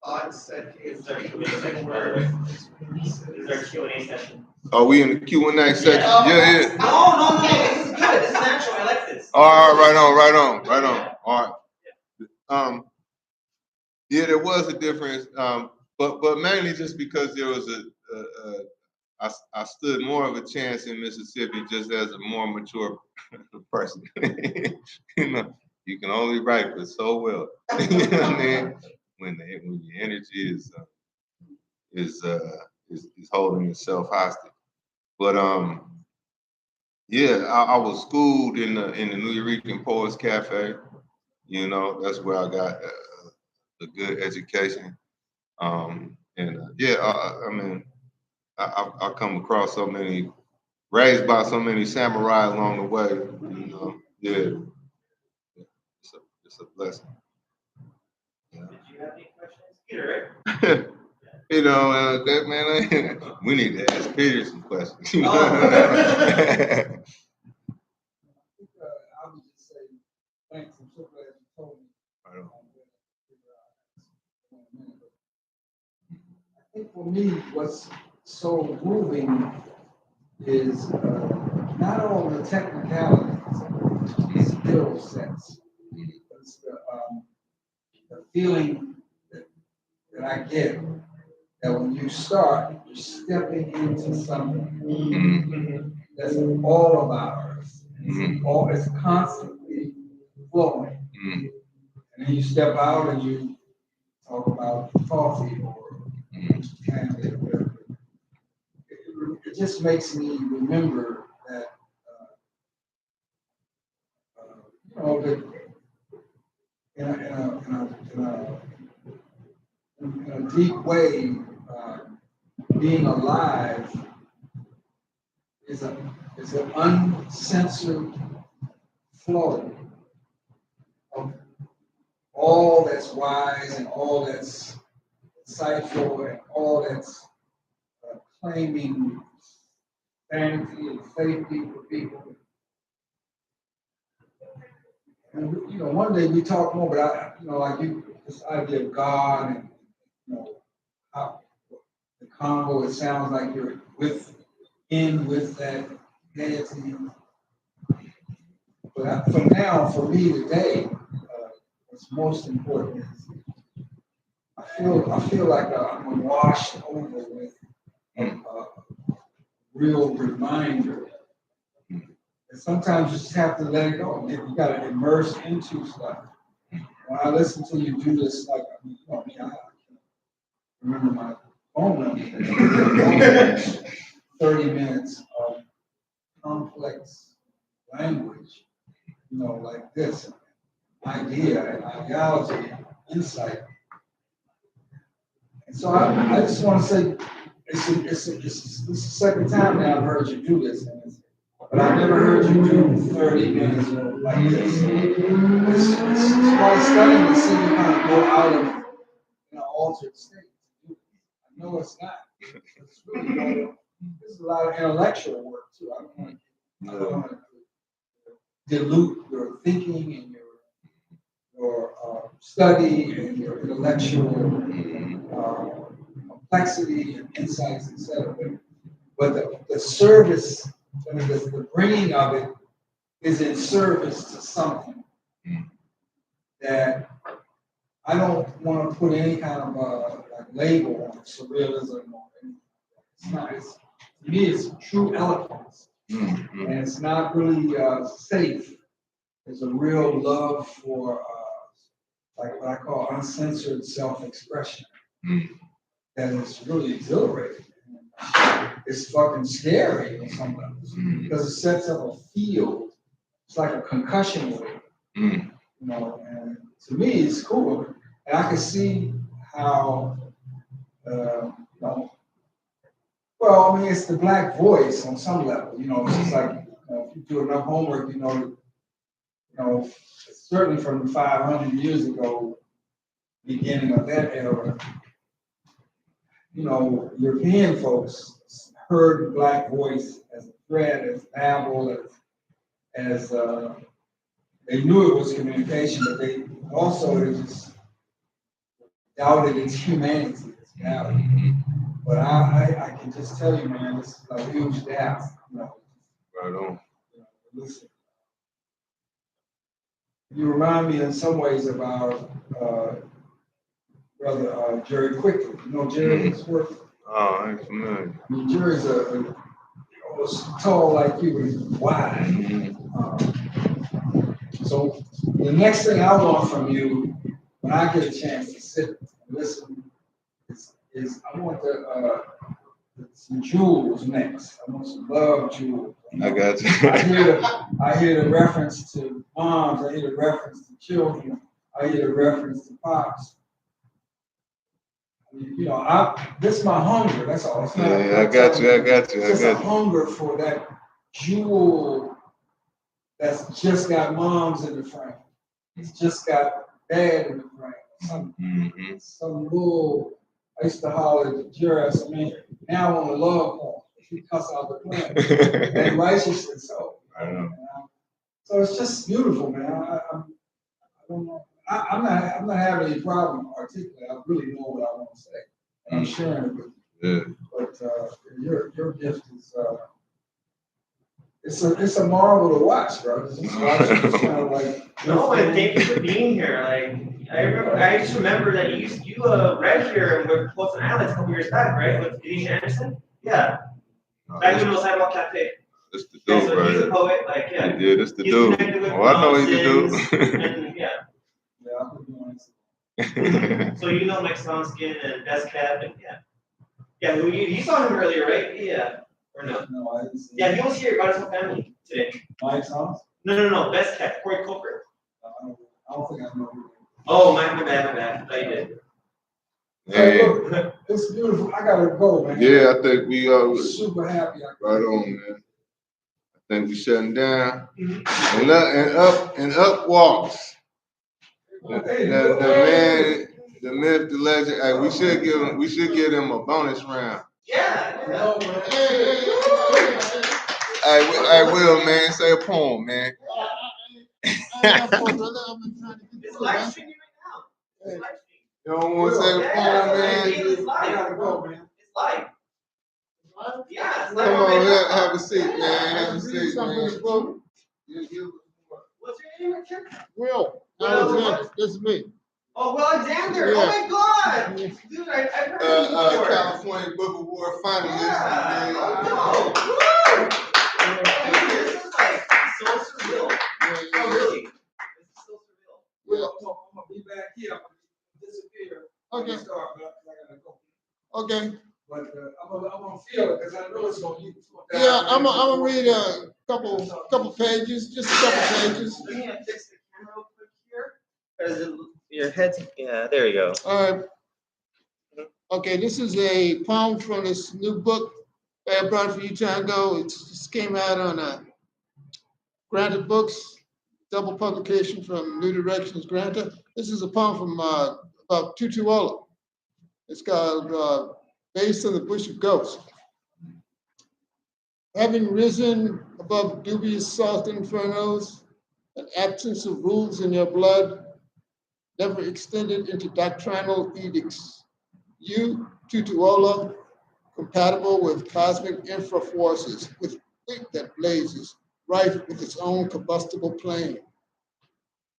Was there a difference? Is there a Q&A session? Are we in the Q&A section? Yeah. No. This is good. This is natural. I like this. All right, right on. All right. Yeah, there was a difference, but mainly just because there was I stood more of a chance in Mississippi just as a more mature person. You know, You can only write but so well. You know what I mean? When your energy is holding itself hostage. But yeah, I was schooled in the Nuyorican Poets Cafe. You know, that's where I got a good education. I mean, I come across so many, raised by so many samurai along the way. You know, yeah, it's a blessing. Yeah. Did you have any questions, Peter? You know, that man, we need to ask Peter some questions. You know? I would just say thanks. I'm so glad you told me. Right on. I think for me, what's so moving is not all the technicalities, the skill sets. It's the feeling that I get that when you start, you're stepping into something that's all of ours. It's constantly flowing. And then you step out and you talk about coffee or family or whatever. It just makes me remember that, you know, that in a deep way, being alive is an uncensored flow of all that's wise and all that's insightful and all that's claiming sanity and safety for people. And you know, one day we talk more, but like this idea of God and how the Congo, it sounds like you're with that deity. But for me today, what's most important is I feel like I'm washed over with a real reminder. And sometimes you just have to let it go. You got to immerse into stuff. When I listen to you do this, I remember my phone number. 30 minutes of complex language, like this idea and ideology, and insight. And so I just want to say, it's the second time now I've heard you do this, but I've never heard you do 30 minutes like this. It's quite stunning to see you kind of go out of an altered state. I know it's not. It's really this is a lot of intellectual work too. I don't want to dilute your thinking and your study and your intellectual complexity and insights, etc. But the service, the bringing of it is in service to something that I don't want to put any kind of label on surrealism or anything. It's not. To me, it's true eloquence, and it's not really safe. There's a real love for like what I call uncensored self-expression that is really exhilarating. It's fucking scary on some levels because it sets up a field. It's like a concussion wave, and to me it's cool. And I can see how, well, I mean, it's the black voice on some level. It's just like if you do enough homework, certainly from 500 years ago, beginning of that era, European folks heard the black voice as a threat, as babble, as they knew it was communication, but they just doubted its humanity, its value. But I can just tell you, man, this is a huge doubt. Right on. Listen. You remind me in some ways of our brother Jerry Quickly. You know Jerry's work? Oh, I'm familiar. I mean, Jerry's almost tall like you, but wide. So The next thing I want from you, when I get a chance to sit and listen, is I want some jewels next. I want some love jewels. I got you. I hear the reference to moms. I hear the reference to children. I hear the reference to pops. You know, this is my hunger. That's all. It's not, Yeah, I got you. It's just a hunger for that jewel that's just got moms in the frame. It's just got dad in the frame. Some little. I used to holler at the jurors. I mean, now I want to love more. Because of the plan and righteously so. I know. So it's just beautiful, man. I don't know. I'm not having any problem articulating. I really know what I want to say, and I'm sharing it with you. Yeah. But your gift is it's a marvel to watch, bro. Just watching, it's kind of like. No, and thank you for being here. Like I just remember that you read here and were close to Alex a couple years back, right? With Denise Anderson. Yeah. Back when it was Sidewalk Cafe. That's the dude, so he's a poet, like, yeah. Yeah, that's the dude. Oh, I know he's the dude. And, yeah. So you know Mike Sonskin and Best Cap, and yeah. Yeah, you saw him earlier, right? Yeah. Or no? No, I didn't see Yeah, he was here, got his whole family today. Mike Sons? No. Best Cap, Corey Culper. I don't think I know who. Oh, my bad. I thought you did. Hey, look, it's beautiful. I gotta go, man. Yeah, I think we are super happy. Right on, man. I think we shutting down. And up walks the myth, the legend. Hey, we should give him a bonus round. Yeah. Hey, Will, man, say a poem, man. It's live streaming right now. You don't want to say a poem, man? It's live. I gotta go, man. It's live. Yeah, it's live. Come on, have a seat, man. Have a seat, man. What's your name, Richard? Will. Alexander. This is me. Oh, Will Alexander. Yeah. Oh my God. Dude, I've heard of you before. California Book Award finalist. Yeah. Oh, this is like so surreal. Oh, really? This is so surreal. Will, I'm gonna be back here. I'm gonna disappear. Okay. I gotta go. Okay. But I'm gonna feel it because I know it's gonna be. Yeah, I'm gonna read a couple pages, just a couple pages. Let me fix the camera real quick here. Because your head's, yeah, there you go. All right. Okay, this is a poem from this new book that I brought for you time ago. It just came out on Granted Books, double publication from New Directions Granted. This is a poem from about Tutuola. It's called Based on the Bush of Ghosts. Having risen above dubious salt infernos, an absence of rules in your blood, never extended into doctrinal edicts. You, Tutuola, compatible with cosmic infra forces, with wick that blazes, rife with its own combustible flame.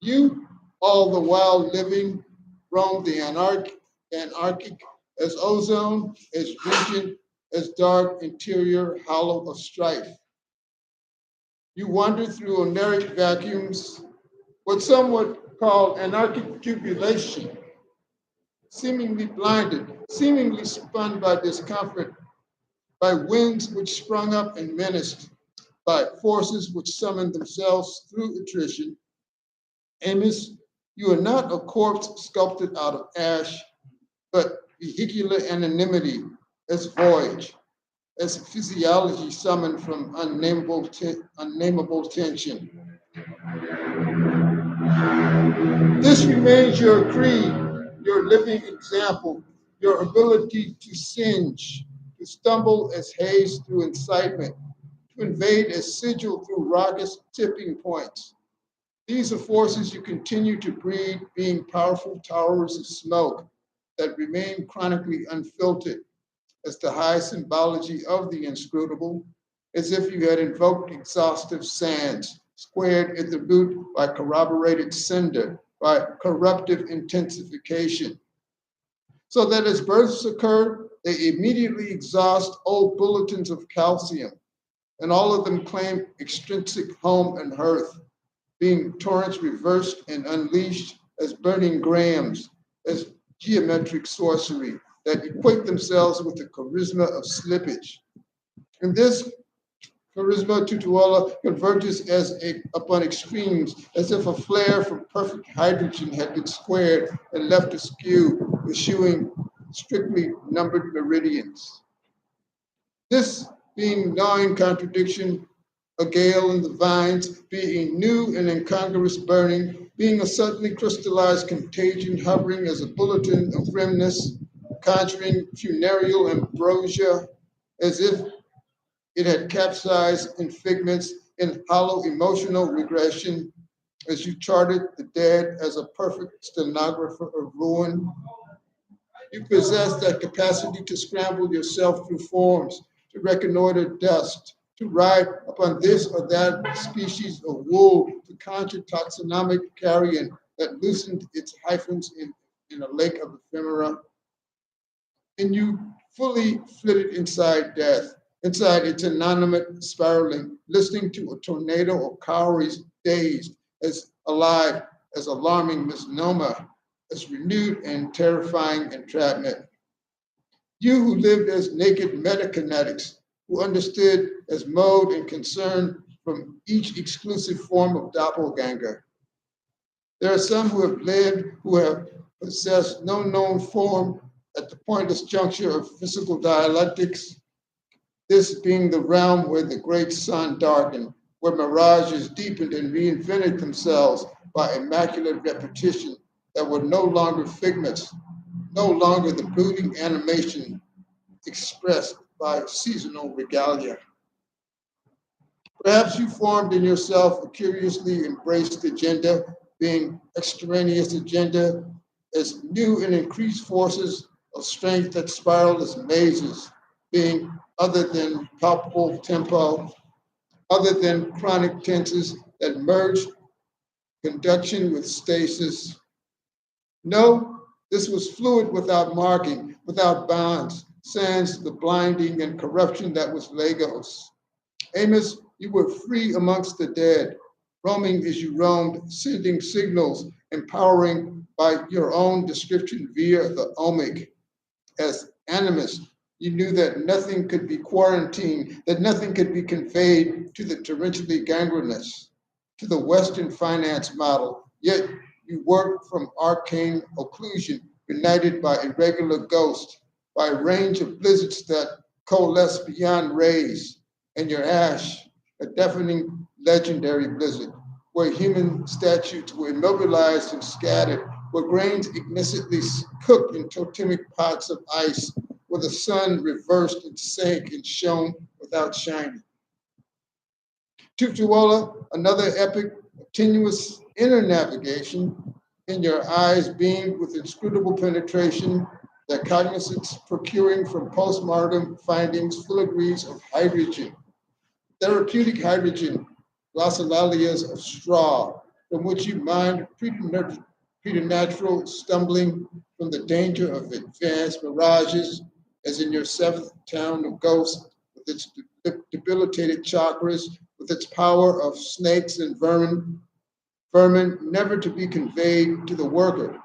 You, all the while living, roam the anarchic as ozone, as region, as dark interior hollow of strife. You wander through oneric vacuums, what some would call anarchic jubilation, seemingly blinded, seemingly spun by discomfort, by winds which sprung up and menaced, by forces which summoned themselves through attrition. Amos, you are not a corpse sculpted out of ash, but vehicular anonymity as voyage, as physiology summoned from unnameable tension. This remains your creed, your living example, your ability to singe, to stumble as haze through incitement, to invade as sigil through raucous tipping points. These are forces you continue to breed, being powerful towers of smoke that remain chronically unfiltered as the high symbology of the inscrutable, as if you had invoked exhaustive sands, squared at the root by corroborated cinder, by corruptive intensification. So that as births occur, they immediately exhaust old bulletins of calcium, and all of them claim extrinsic home and hearth. being torrents reversed and unleashed as burning grams, as geometric sorcery that equate themselves with the charisma of slippage. And this charisma tutuola converges upon extremes, as if a flare from perfect hydrogen had been squared and left askew, eschewing strictly numbered meridians. This being gnawing contradiction, a gale in the vines, being new and incongruous burning, being a suddenly crystallized contagion hovering as a bulletin of grimness, conjuring funereal ambrosia, as if it had capsized in figments in hollow emotional regression, as you charted the dead as a perfect stenographer of ruin. You possess that capacity to scramble yourself through forms, to reconnoiter dust, to ride upon this or that species of wool, to conjure taxonomic carrion that loosened its hyphens in a lake of ephemera. And you fully flitted inside death, inside its inanimate spiraling, listening to a tornado of cowries dazed, as alive as alarming misnomer, as renewed and terrifying entrapment. You who lived as naked metakinetics, who understood as mode and concern from each exclusive form of doppelganger. There are some who have lived, who have possessed no known form at the pointless juncture of physical dialectics, this being the realm where the great sun darkened, where mirages deepened and reinvented themselves by immaculate repetition that were no longer figments, no longer the brooding animation expressed by seasonal regalia. Perhaps you formed in yourself a curiously embraced agenda, being extraneous agenda, as new and increased forces of strength that spiral as mazes, being other than palpable tempo, other than chronic tenses that merge conduction with stasis. No, this was fluid without marking, without bounds, sans the blinding and corruption that was Lagos. Amos, you were free amongst the dead, roaming as you roamed, sending signals, empowering by your own description via the omic. As animist, you knew that nothing could be quarantined, that nothing could be conveyed to the torrentially gangrenous, to the Western finance model, yet you worked from arcane occlusion, united by irregular ghosts, by a range of blizzards that coalesce beyond rays, and your ash, a deafening legendary blizzard, where human statues were immobilized and scattered, where grains ignicitly cooked in totemic pots of ice, where the sun reversed and sank and shone without shining. Tutuola, another epic of tenuous inner navigation, in your eyes beamed with inscrutable penetration, that cognizance procuring from postmortem findings filigrees of hydrogen, therapeutic hydrogen, glossolalias of straw, from which you mined preternatural stumbling from the danger of advanced mirages, as in your seventh town of ghosts, with its debilitated chakras, with its power of snakes and vermin never to be conveyed to the worker,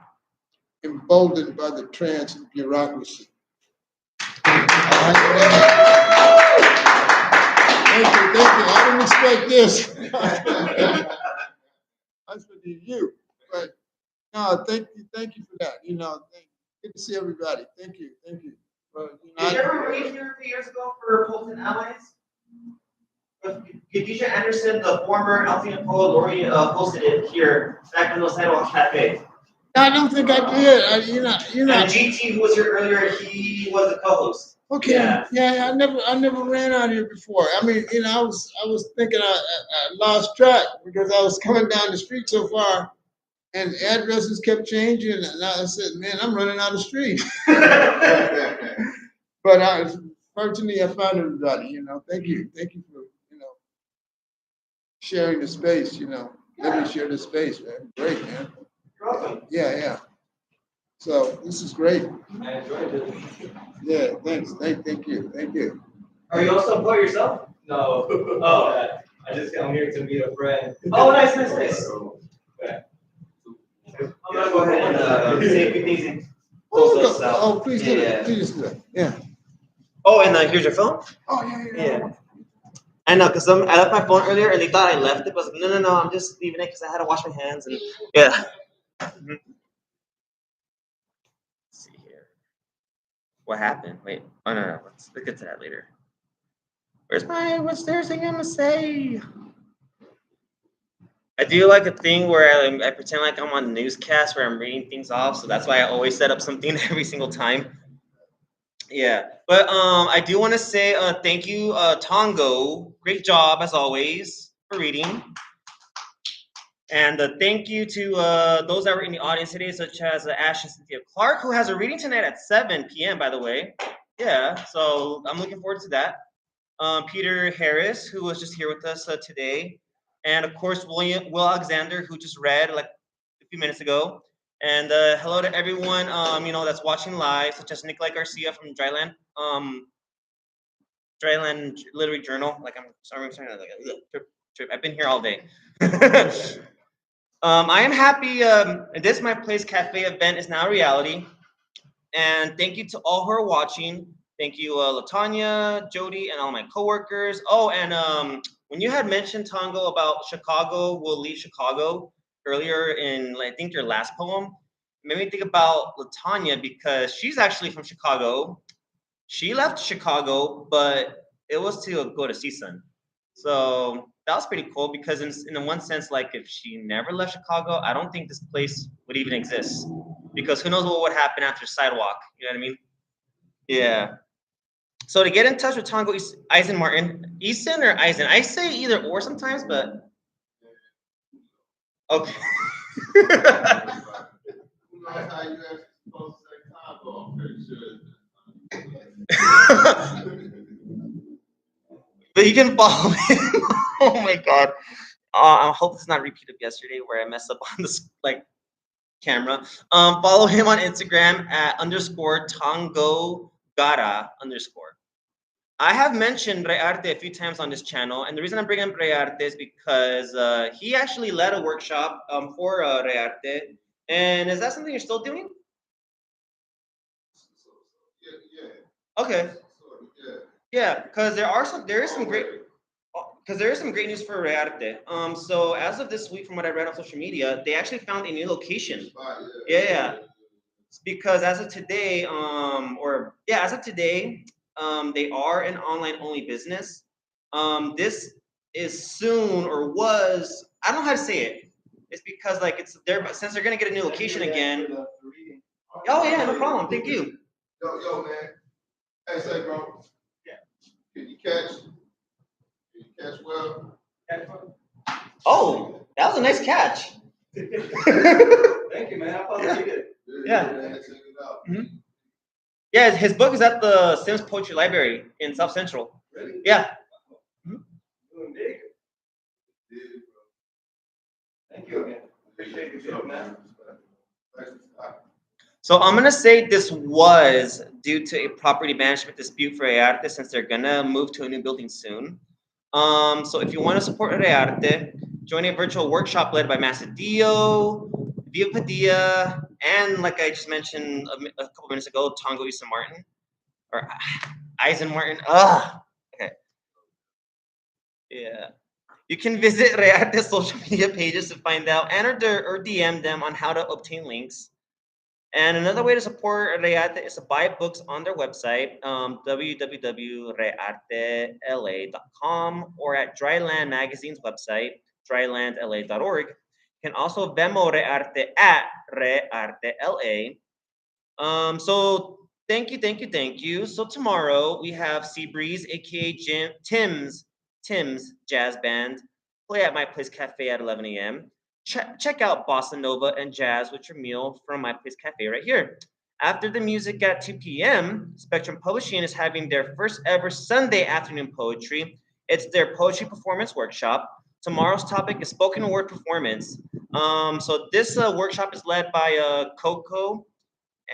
emboldened by the trance of bureaucracy. Thank you. I didn't expect this. I expected you, but no, thank you for that. Good to see everybody. Thank you. Did you ever read here a few years ago for Polton Allies? Khadijah Anderson, the former Althea Poe Laureate, hosted it here back in the Sidewalk Cafe. I don't think I did. And GT, who was here earlier, he was the co-host. Okay. Yeah. I never ran out here before. I mean, I was thinking I lost track because I was coming down the street so far, and addresses kept changing, and I said, "Man, I'm running out of street." But fortunately, I found everybody. Thank you for sharing the space. Let me share the space, man. Great, man. You're welcome. Yeah. So this is great. I enjoyed it. Yeah, thanks. Thank you. Are you also a poet yourself? No. Oh. I just come here to meet a friend. Oh, nice. Okay. I'm gonna go ahead and say a few things and close us out. Oh, please do that. Please do that. Yeah. Oh, and here's your phone. Oh, yeah. I know, because I left my phone earlier and they thought I left it, but I was like, no, I'm just leaving it because I had to wash my hands and yeah. Let's see here. What happened? Wait. Oh no. Let's get to that later. What's there thing I'm gonna say? I do like a thing where I pretend like I'm on the newscast where I'm reading things off, so that's why I always set up something every single time. Yeah, but I do want to say thank you, Tongo. Great job as always for reading, and thank you to those that were in the audience today, such as Ashton Cynthia Clarke, who has a reading tonight at 7 p.m. By the way, yeah. So I'm looking forward to that. Peter Harris, who was just here with us today, and of course Will Alexander, who just read like a few minutes ago. And hello to everyone, that's watching live, such as Nikolai Garcia from Dryland Literary Journal. Like I'm sorry, trip. I've been here all day. I am happy. This My Place Cafe event is now a reality, and thank you to all who are watching. Thank you, Latanya, Jody, and all my coworkers. Oh, and when you had mentioned, Tongo, about Chicago will leave Chicago earlier in, I think, your last poem, it made me think about Latanya because she's actually from Chicago. She left Chicago, but it was to go to CSUN. So that was pretty cool because in one sense, like if she never left Chicago, I don't think this place would even exist because who knows what would happen after Sidewalk. You know what I mean? Yeah. So to get in touch with Tongo Eisen-Martin, Eisen or Eisen? I say either or sometimes, but okay. But you can follow him. Oh my god. I hope it's not a repeat of yesterday where I messed up on this camera. Follow him on Instagram at _ Tongo Gara _ I have mentioned Rearte a few times on this channel, and the reason I'm bringing up Rearte is because he actually led a workshop for Rearte. And is that something you're still doing? Yeah. Okay. Yeah, because there is some great news for Rearte. So as of this week, from what I read on social media, they actually found a new location. Yeah. Because as of today, they are an online only business. This is soon or was, I don't know how to say it. It's because like it's there, but since they're gonna get a new location again. Oh yeah, no problem. Thank you. Yo, man. Hey, say, bro. Yeah. Can you catch well? Oh, that was a nice catch. Thank you, man. I thought you did. Yeah. Yeah, his book is at the Sims Poetry Library in South Central. Really? Yeah. Doing big. Thank you again. Appreciate you, man. So I'm gonna say this was due to a property management dispute for Rearte since they're gonna move to a new building soon. So if you want to support Rearte, join a virtual workshop led by Macedio, Via Padilla, and like I just mentioned a couple minutes ago, Tongo Eisen-Martin or Eisen-Martin. Okay. Yeah. You can visit Rearte's social media pages to find out and or DM them on how to obtain links. And another way to support Rearte is to buy books on their website, www.reartela.com, or at Dryland Magazine's website, drylandla.org. You can also Venmo Rearte at RearteLA. So thank you. So tomorrow we have Seabreeze, a.k.a. Tim's Jazz Band, play at My Place Cafe at 11 a.m. Check out Bossa Nova and Jazz with your meal from My Place Cafe right here. After the music at 2 p.m., Spectrum Publishing is having their first ever Sunday afternoon poetry. It's their poetry performance workshop. Tomorrow's topic is spoken word performance. So this workshop is led by Coco.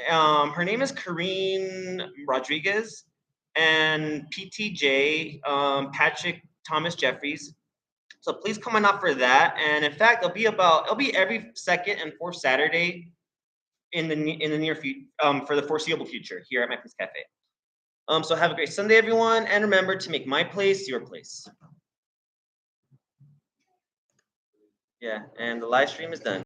Her name is Karine Rodriguez, and PTJ, Patrick Thomas Jeffries. So please come on out for that. And in fact, it'll be every second and fourth Saturday in the near future, for the foreseeable future here at My Place Cafe. So have a great Sunday, everyone, and remember to make my place your place. Yeah, and the live stream is done.